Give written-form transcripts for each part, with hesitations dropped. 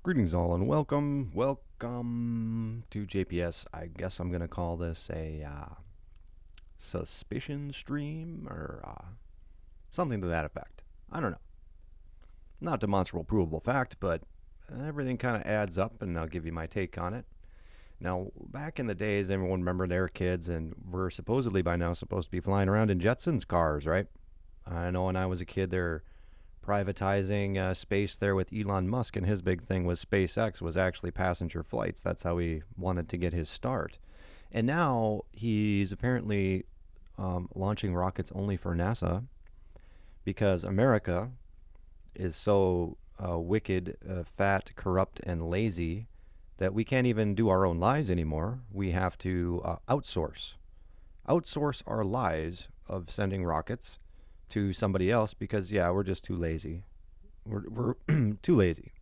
Greetings all and welcome to JPS. I guess I'm going to call this a suspicion stream or something to that effect. I don't know. Not demonstrable provable fact, but everything kind of adds up and I'll give you my take on it. Now, back in the days, everyone remember they were kids and we're supposedly by now supposed to be flying around in Jetsons cars, right? I know when I was a kid, they're privatizing space there with Elon Musk, and his big thing was SpaceX was actually passenger flights. That's how he wanted to get his start. And now he's apparently launching rockets only for NASA because America is so wicked, fat, corrupt, and lazy that we can't even do our own lies anymore. We have to outsource our lies of sending rockets to somebody else because we're just too lazy. We're too lazy.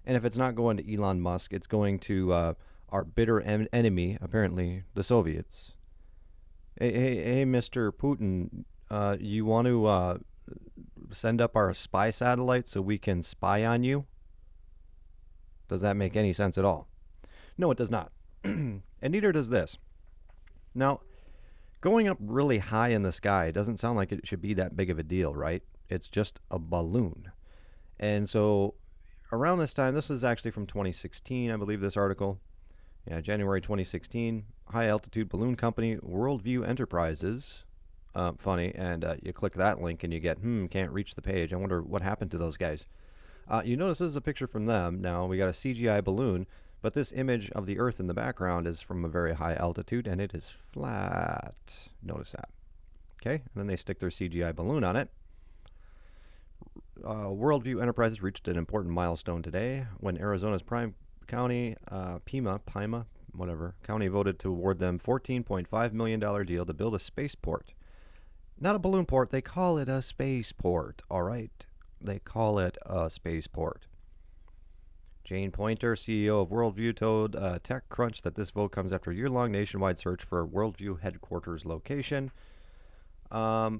And if it's not going to Elon Musk, it's going to our bitter enemy, apparently the Soviets. Hey, Mr. Putin, you want to send up our spy satellite so we can spy on you? Does that make any sense at all? No, it does not. And neither does this. Now, going up really high in the sky doesn't sound like it should be that big of a deal, right? It's just a balloon. And so around this time, this is actually from 2016, I believe, this article. Yeah, January 2016, high altitude balloon company, Worldview Enterprises. Funny, and you click that link and you get, can't reach the page. I wonder what happened to those guys. You notice this is a picture from them. Now, we got a CGI balloon. But this image of the Earth in the background is from a very high altitude, and it is flat. Notice that. Okay, and then they stick their CGI balloon on it. Worldview Enterprises reached an important milestone today when Arizona's Prime County, Pima, whatever, county voted to award them $14.5 million deal to build a spaceport. Not a balloon port, they call it a spaceport, all right? They call it a spaceport. Jane Pointer, CEO of Worldview, told TechCrunch that this vote comes after a year-long nationwide search for a Worldview headquarters location. The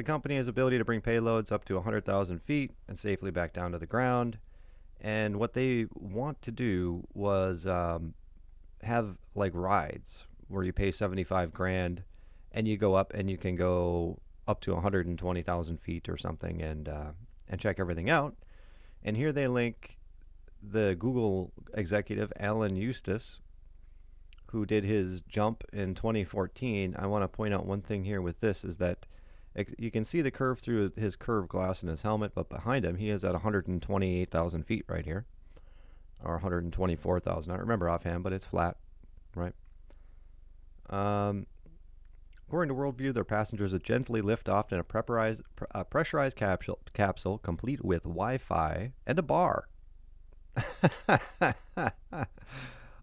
company has the ability to bring payloads up to 100,000 feet and safely back down to the ground. And what they want to do was have like rides where you pay 75 grand and you go up and you can go up to 120,000 feet or something and check everything out. And here they link the Google executive, Alan Eustace, who did his jump in 2014. I want to point out one thing here with this is that you can see the curve through his curved glass in his helmet, but behind him, he is at 128,000 feet right here, or 124,000. I don't remember offhand, but it's flat, right? According to Worldview, their passengers would gently lift off in a pressurized capsule complete with Wi-Fi and a bar.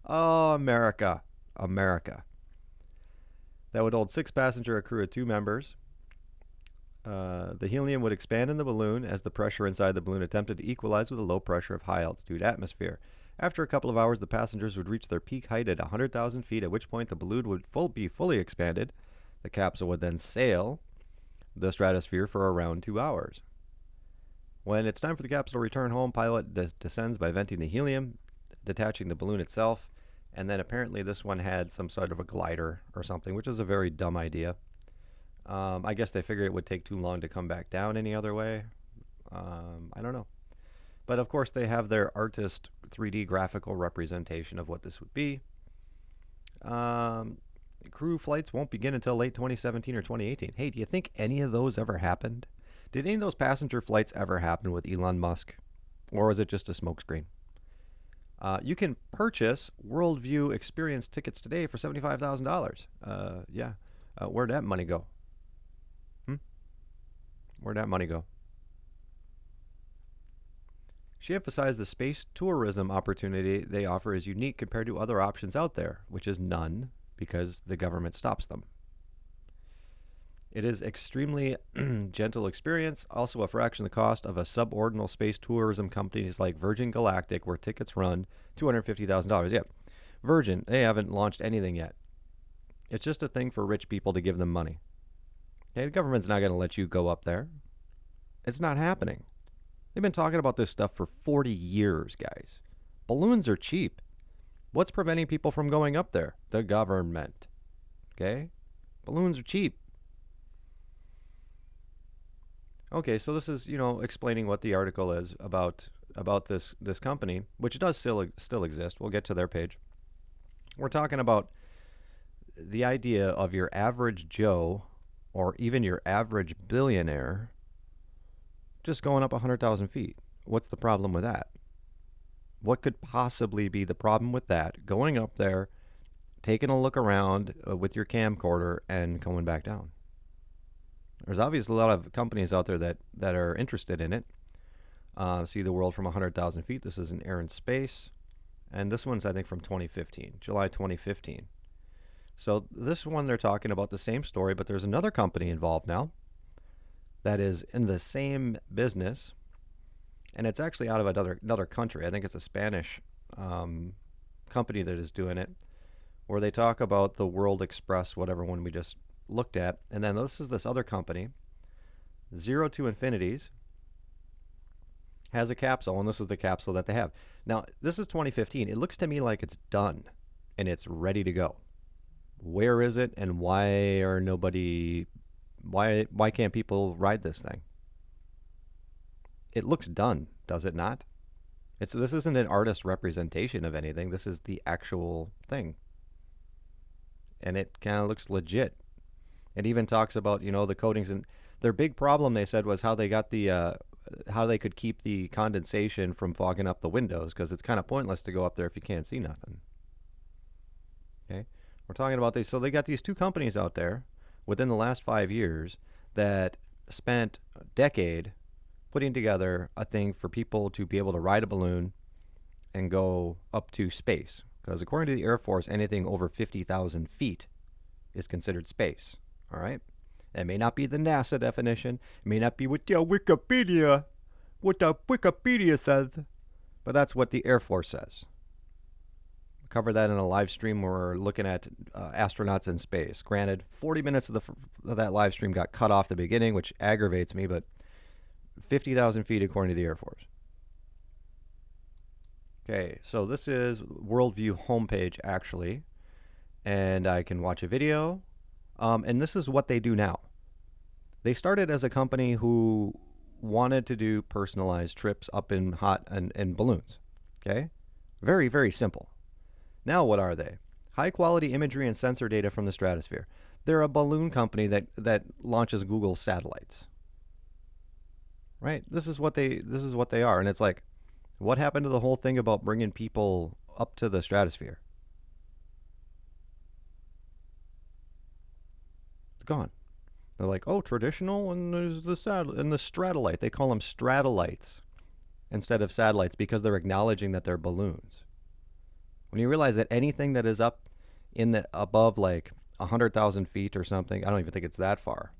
Oh, America. That would hold 6-passenger crew of 2 members. The helium would expand in the balloon as the pressure inside the balloon attempted to equalize with the low pressure of high-altitude atmosphere. After a couple of hours, the passengers would reach their peak height at 100,000 feet, at which point the balloon would be fully expanded. The capsule would then sail the stratosphere for around 2 hours. When it's time for the capsule to return home, pilot descends by venting the helium, detaching the balloon itself, and then apparently this one had some sort of a glider or something, which is a very dumb idea. I guess they figured it would take too long to come back down any other way. I don't know. But of course they have their artist 3D graphical representation of what this would be. Crew flights won't begin until late 2017 or 2018. Hey, do you think any of those ever happened? Did any of those passenger flights ever happen with Elon Musk? Or was it just a smokescreen? You can purchase Worldview Experience tickets today for $75,000. Where'd that money go? Where'd that money go? She emphasized the space tourism opportunity they offer is unique compared to other options out there, which is none because the government stops them. It is extremely gentle experience, also a fraction of the cost of a subordinal space tourism companies like Virgin Galactic, where tickets run $250,000. Yeah, Virgin, they haven't launched anything yet. It's just a thing for rich people to give them money. Okay, the government's not going to let you go up there. It's not happening. They've been talking about this stuff for 40 years, guys. Balloons are cheap. What's preventing people from going up there? The government. Okay? Balloons are cheap. Okay, so this is, explaining what the article is about this company, which does still exist. We'll get to their page. We're talking about the idea of your average Joe or even your average billionaire just going up 100,000 feet. What's the problem with that? What could possibly be the problem with that? Going up there, taking a look around with your camcorder and coming back down. There's obviously a lot of companies out there that are interested in it. See the world from 100,000 feet. This is in Air and Space. And this one's, I think, from 2015, July 2015. So this one, they're talking about the same story, but there's another company involved now that is in the same business. And it's actually out of another country. I think it's a Spanish company that is doing it, where they talk about the World Express, whatever one we just looked at. And then this is this other company, Zero to Infinities, has a capsule, and this is the capsule that they have. Now, this is 2015. It looks to me like it's done, and it's ready to go. Where is it, and why can't people ride this thing? It looks done, does it not? This isn't an artist representation of anything. This is the actual thing. And it kind of looks legit. It even talks about, the coatings, and their big problem, they said, was how they got how they could keep the condensation from fogging up the windows, because it's kind of pointless to go up there if you can't see nothing. Okay, we're talking about these. So they got these two companies out there within the last 5 years that spent a decade putting together a thing for people to be able to ride a balloon and go up to space. Because according to the Air Force, anything over 50,000 feet is considered space. All right? It may not be the NASA definition. It may not be what the Wikipedia says. But that's what the Air Force says. We'll cover that in a live stream where we're looking at astronauts in space. Granted, 40 minutes of that live stream got cut off the beginning, which aggravates me, but 50,000 feet according to the Air Force. Okay, so this is Worldview homepage, actually. And I can watch a video. And this is what they do now. They started as a company who wanted to do personalized trips up in and balloons. Okay? Very, very simple. Now what are they? High quality imagery and sensor data from the stratosphere. They're a balloon company that launches Google satellites. Right? This is what they are. And it's like, what happened to the whole thing about bringing people up to the stratosphere? It's gone. They're like, oh, traditional, and there's the stratolite. They call them stratolites instead of satellites because they're acknowledging that they're balloons. When you realize that anything that is up above like 100,000 feet or something, I don't even think it's that far,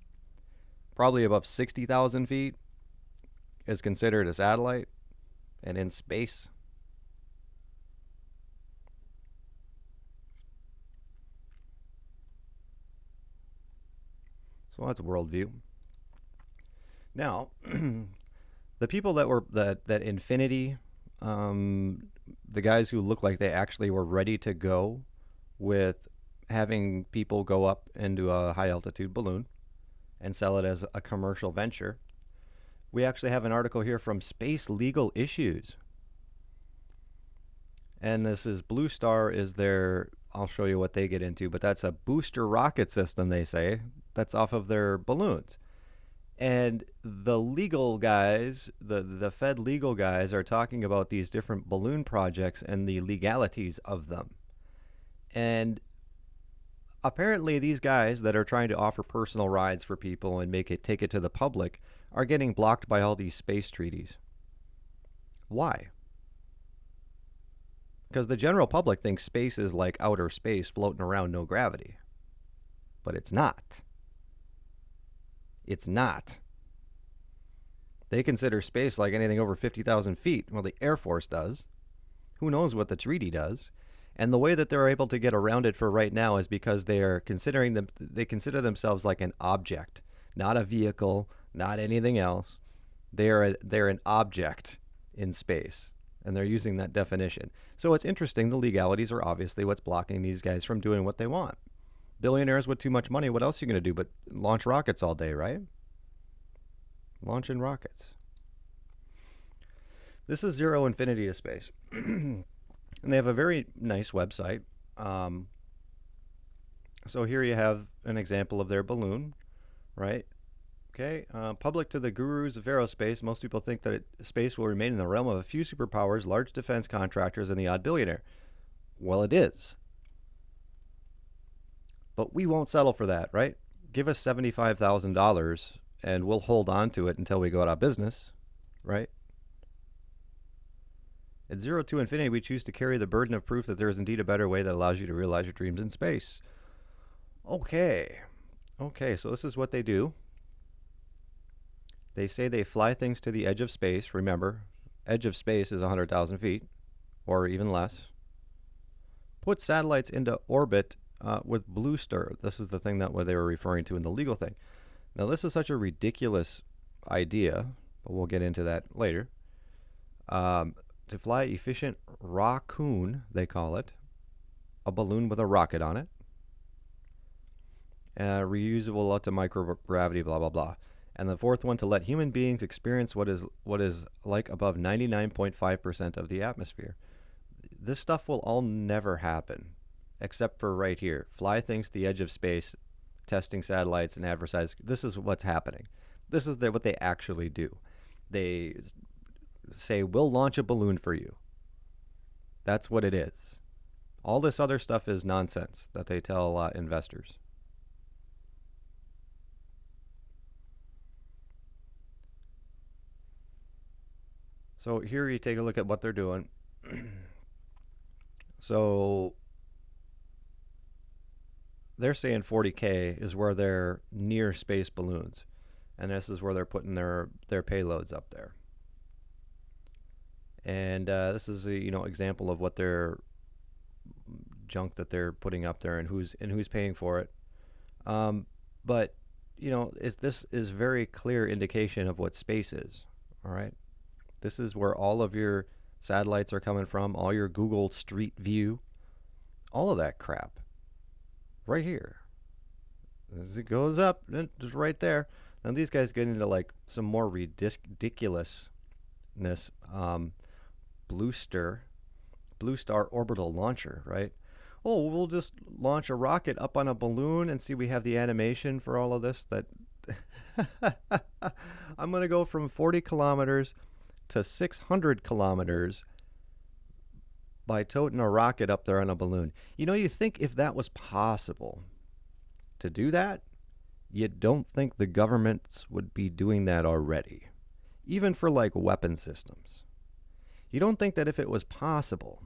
probably above 60,000 feet is considered a satellite and in space. So that's Worldview. Now, the people that Infinity, the guys who look like they actually were ready to go with having people go up into a high altitude balloon and sell it as a commercial venture. We actually have an article here from Space Legal Issues. And this is Blue Star is their, I'll show you what they get into, but that's a booster rocket system, they say, that's off of their balloons. And the legal guys, the Fed legal guys are talking about these different balloon projects and the legalities of them. And apparently these guys that are trying to offer personal rides for people and take it to the public are getting blocked by all these space treaties. Why? Because the general public thinks space is like outer space floating around, no gravity. But it's not. It's not. They consider space like anything over 50,000 feet. Well, the Air Force does. Who knows what the treaty does? And the way that they're able to get around it for right now is because they consider themselves like an object, not a vehicle, not anything else. They're an object in space. and they're using that definition. So it's interesting. The legalities are obviously what's blocking these guys from doing what they want. Billionaires with too much money, what else are you going to do but launch rockets all day, right? Launching rockets. This is Zero Infinity to Space. And they have a very nice website. So here you have an example of their balloon, right? Okay, public to the gurus of aerospace, most people think that space will remain in the realm of a few superpowers, large defense contractors, and the odd billionaire. Well, it is. But we won't settle for that, right? Give us $75,000 and we'll hold on to it until we go out of business, right? At Zero to Infinity, we choose to carry the burden of proof that there is indeed a better way that allows you to realize your dreams in space. Okay, so this is what they do. They say they fly things to the edge of space. Remember, edge of space is 100,000 feet or even less. Put satellites into orbit with blue star. This is the thing that what they were referring to in the legal thing. Now, this is such a ridiculous idea, but we'll get into that later. To fly efficient raccoon, they call it, a balloon with a rocket on it, reusable up to microgravity, blah, blah, blah. And the fourth one, to let human beings experience what is like above 99.5% of the atmosphere. This stuff will all never happen, except for right here. Fly things to the edge of space, testing satellites and advertise. This is what's happening. This is what they actually do. They say, we'll launch a balloon for you. That's what it is. All this other stuff is nonsense that they tell investors. So here you take a look at what they're doing. So they're saying 40K is where they're near space balloons. And this is where they're putting their payloads up there. And this is a example of what their junk that they're putting up there and who's paying for it. But this is very clear indication of what space is. All right. This is where all of your satellites are coming from, all your Google Street View, all of that crap. Right here. As it goes up, it's right there. Now these guys get into like some more ridiculousness. Blue Star orbital launcher, right? Oh, we'll just launch a rocket up on a balloon and see we have the animation for all of this. That I'm going to go from 40 kilometers to 600 kilometers by toting a rocket up there on a balloon. You think if that was possible to do that, you don't think the governments would be doing that already, even for like weapon systems. You don't think that if it was possible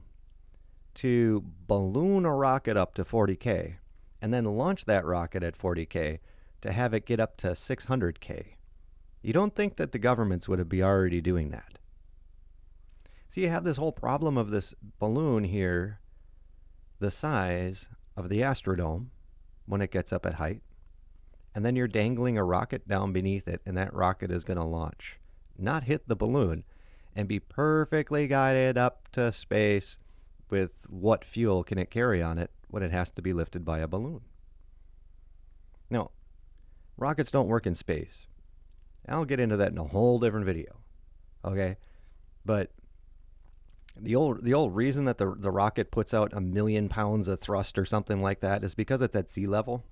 to balloon a rocket up to 40K and then launch that rocket at 40K to have it get up to 600K, you don't think that the governments would be already doing that. So you have this whole problem of this balloon here, the size of the Astrodome when it gets up at height, and then you're dangling a rocket down beneath it, and that rocket is going to launch, not hit the balloon, and be perfectly guided up to space with what fuel can it carry on it when it has to be lifted by a balloon. Now, rockets don't work in space. I'll get into that in a whole different video, okay? But the old reason that the rocket puts out 1 million pounds of thrust or something like that is because it's at sea level.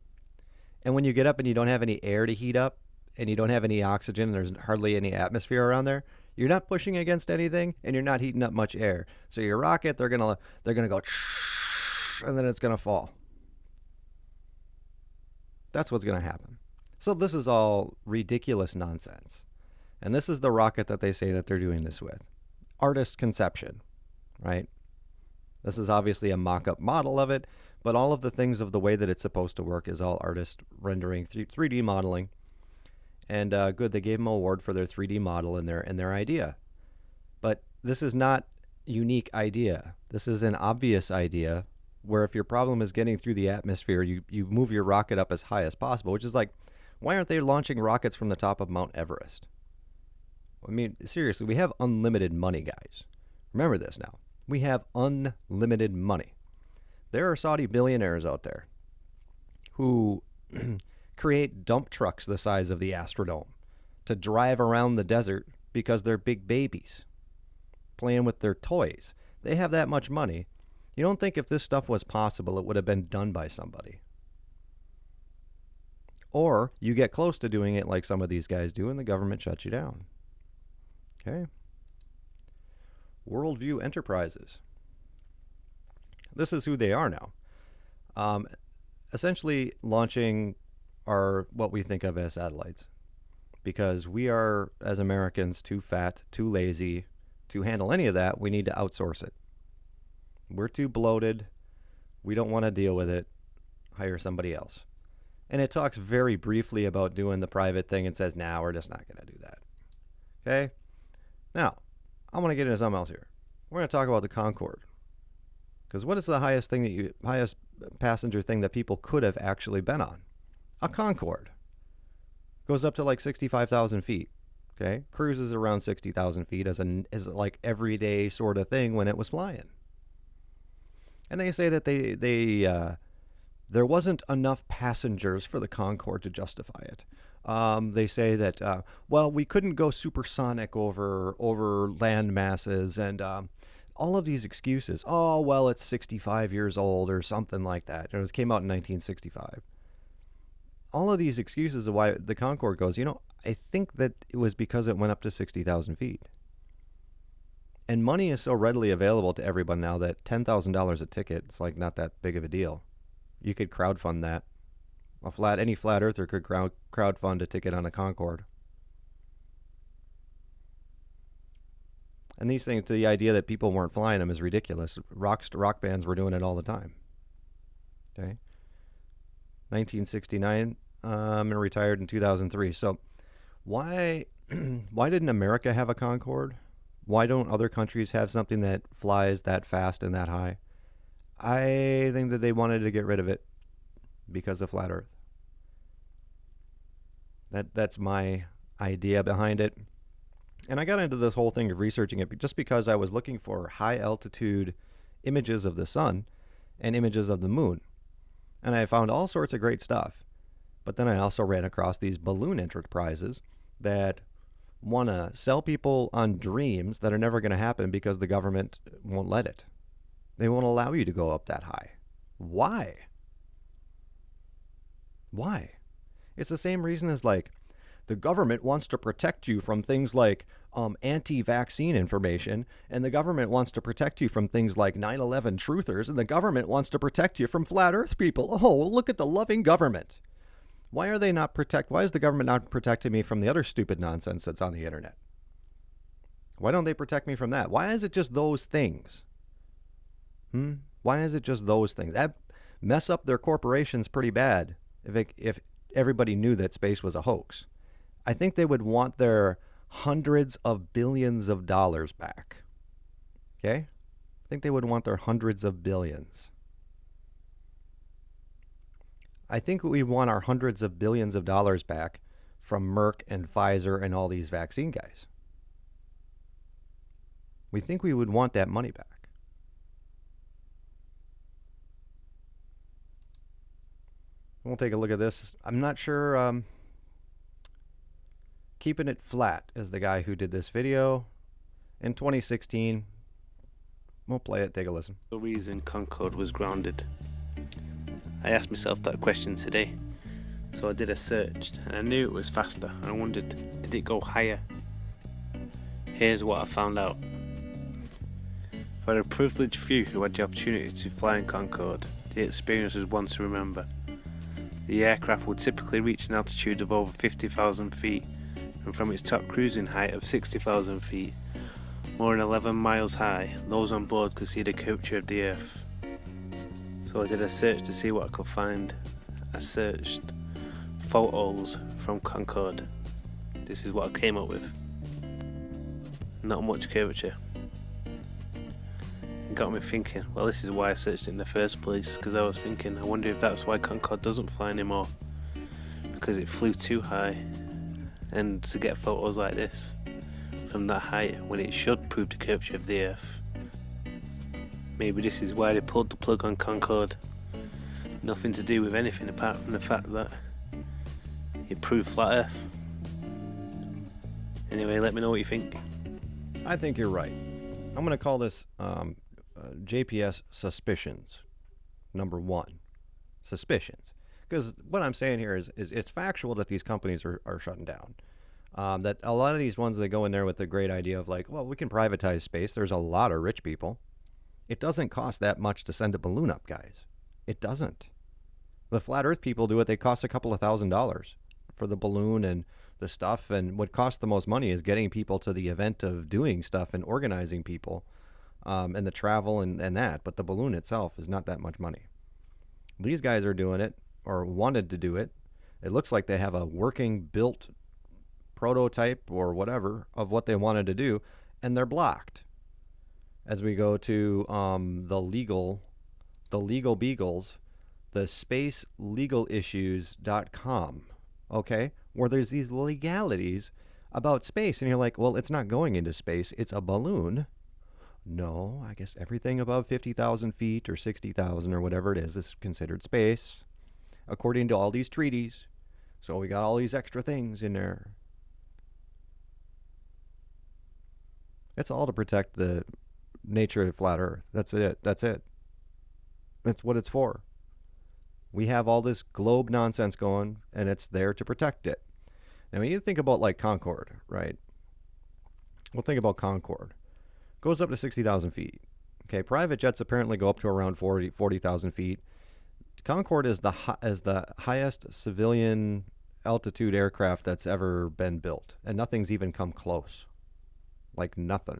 And when you get up and you don't have any air to heat up and you don't have any oxygen and there's hardly any atmosphere around there, you're not pushing against anything and you're not heating up much air. So your rocket, they're gonna go and then it's gonna fall. That's what's gonna happen. So this is all ridiculous nonsense. And this is the rocket that they say that they're doing this with. Artist conception, right? This is obviously a mock-up model of it, but all of the things of the way that it's supposed to work is all artist rendering, 3D modeling. And good, they gave them an award for their 3D model and their idea. But this is not a unique idea. This is an obvious idea where if your problem is getting through the atmosphere, you move your rocket up as high as possible, which is like, why aren't they launching rockets from the top of Mount Everest? I mean, seriously, we have unlimited money, guys. Remember this now. We have unlimited money. There are Saudi billionaires out there who create dump trucks the size of the Astrodome to drive around the desert because they're big babies playing with their toys. They have that much money. You don't think if this stuff was possible, it would have been done by somebody? Or you get close to doing it like some of these guys do, and the government shuts you down. Okay? Worldview Enterprises. This is who they are now. Essentially launching what we think of as satellites. Because we are, as Americans, too fat, too lazy to handle any of that. We need to outsource it. We're too bloated. We don't want to deal with it. Hire somebody else. And it talks very briefly about doing the private thing and says, nah, we're just not going to do that. Okay? Now, I want to get into something else here. We're going to talk about the Concord. Because what is the highest passenger thing that people could have actually been on? A Concord. Goes up to like 65,000 feet. Okay? Cruises around 60,000 feet as like everyday sort of thing when it was flying. And they say that there wasn't enough passengers for the Concord to justify it. They say that, we couldn't go supersonic over land masses and all of these excuses. Oh, well, it's 65 years old or something like that. It came out in 1965. All of these excuses of why the Concord goes, I think that it was because it went up to 60,000 feet. And money is so readily available to everyone now that $10,000 a ticket, it's like not that big of a deal. You could crowdfund that. Any flat earther could crowdfund a ticket on a Concord. And these things, the idea that people weren't flying them is ridiculous. Rock bands were doing it all the time. Okay. 1969 and retired in 2003. So why didn't America have a Concord? Why don't other countries have something that flies that fast and that high? I think that they wanted to get rid of it because of flat Earth. That's my idea behind it. And I got into this whole thing of researching it just because I was looking for high altitude images of the sun and images of the moon. And I found all sorts of great stuff. But then I also ran across these balloon enterprises that want to sell people on dreams that are never going to happen because the government won't let it. They won't allow you to go up that high. Why? Why? It's the same reason as like the government wants to protect you from things like anti-vaccine information, and the government wants to protect you from things like 9/11 truthers, and the government wants to protect you from flat earth people. Oh, look at the loving government. Why is the government not protecting me from the other stupid nonsense that's on the internet? Why don't they protect me from that? Why is it just those things? Why is it just those things? That mess up their corporations pretty bad if everybody knew that space was a hoax. I think they would want their hundreds of billions of dollars back. Okay? I think they would want their hundreds of billions. I think we want our hundreds of billions of dollars back from Merck and Pfizer and all these vaccine guys. We think we would want that money back. We'll take a look at this. I'm not sure. Keeping It Flat is the guy who did this video in 2016. We'll play it. Take a listen. The reason Concord was grounded. I asked myself that question today. So I did a search and I knew it was faster. I wondered, did it go higher? Here's what I found out. For a privileged few who had the opportunity to fly in Concord, the experience was one to remember. The aircraft would typically reach an altitude of over 50,000 feet, and from its top cruising height of 60,000 feet, more than 11 miles high, those on board could see the curvature of the Earth. So I did a search to see what I could find. I searched photos from Concord. This is what I came up with. Not much curvature. It got me thinking, well, this is why I searched it in the first place, because I was thinking, I wonder if that's why Concord doesn't fly anymore, because it flew too high. And to get photos like this from that height when it should prove the curvature of the Earth. Maybe this is why they pulled the plug on Concord. Nothing to do with anything apart from the fact that it proved flat Earth. Anyway, let me know what you think. I think you're right. I'm going to call this JPS suspicions. Number 1. Suspicions. Because what I'm saying here is it's factual that these companies are shutting down. That a lot of these ones, they go in there with the great idea of like, well, we can privatize space. There's a lot of rich people. It doesn't cost that much to send a balloon up, guys. It doesn't. The flat earth people do it. They cost a couple of $1,000s for the balloon and the stuff. And what costs the most money is getting people to the event of doing stuff and organizing people and the travel and that. But the balloon itself is not that much money. These guys are doing it or wanted to do it. It looks like they have a working built prototype or whatever of what they wanted to do, and they're blocked. As we go to the legal beagles, the spacelegal.issues.com, okay, where there's these legalities about space, and you're like, well, it's not going into space, it's a balloon. No, I guess everything above 50,000 feet or 60,000 or whatever it is considered space, according to all these treaties. So we got all these extra things in there. It's all to protect the nature of flat Earth. That's it. That's what it's for. We have all this globe nonsense going, and it's there to protect it. Now, when you think about like Concord, right? Well, think about Concord. Goes up to 60,000 feet. Okay, private jets apparently go up to around 40,000 feet. Concord is the highest civilian altitude aircraft that's ever been built, and nothing's even come close. Like nothing.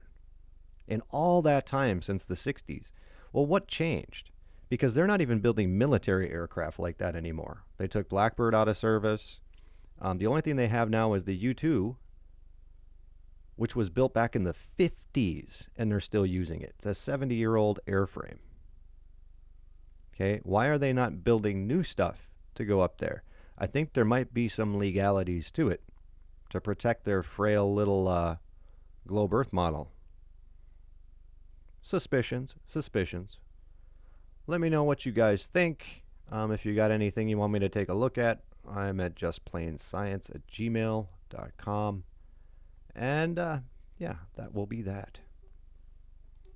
In all that time since the 60s. Well, what changed? Because they're not even building military aircraft like that anymore. They took Blackbird out of service. The only thing they have now is the U-2, which was built back in the 50s, and they're still using it. It's a 70-year-old airframe. Okay, why are they not building new stuff to go up there? I think there might be some legalities to it to protect their frail little globe Earth model. Suspicions. Let me know what you guys think. If you got anything you want me to take a look at, I'm at justplainscience@gmail.com. And yeah, that will be that.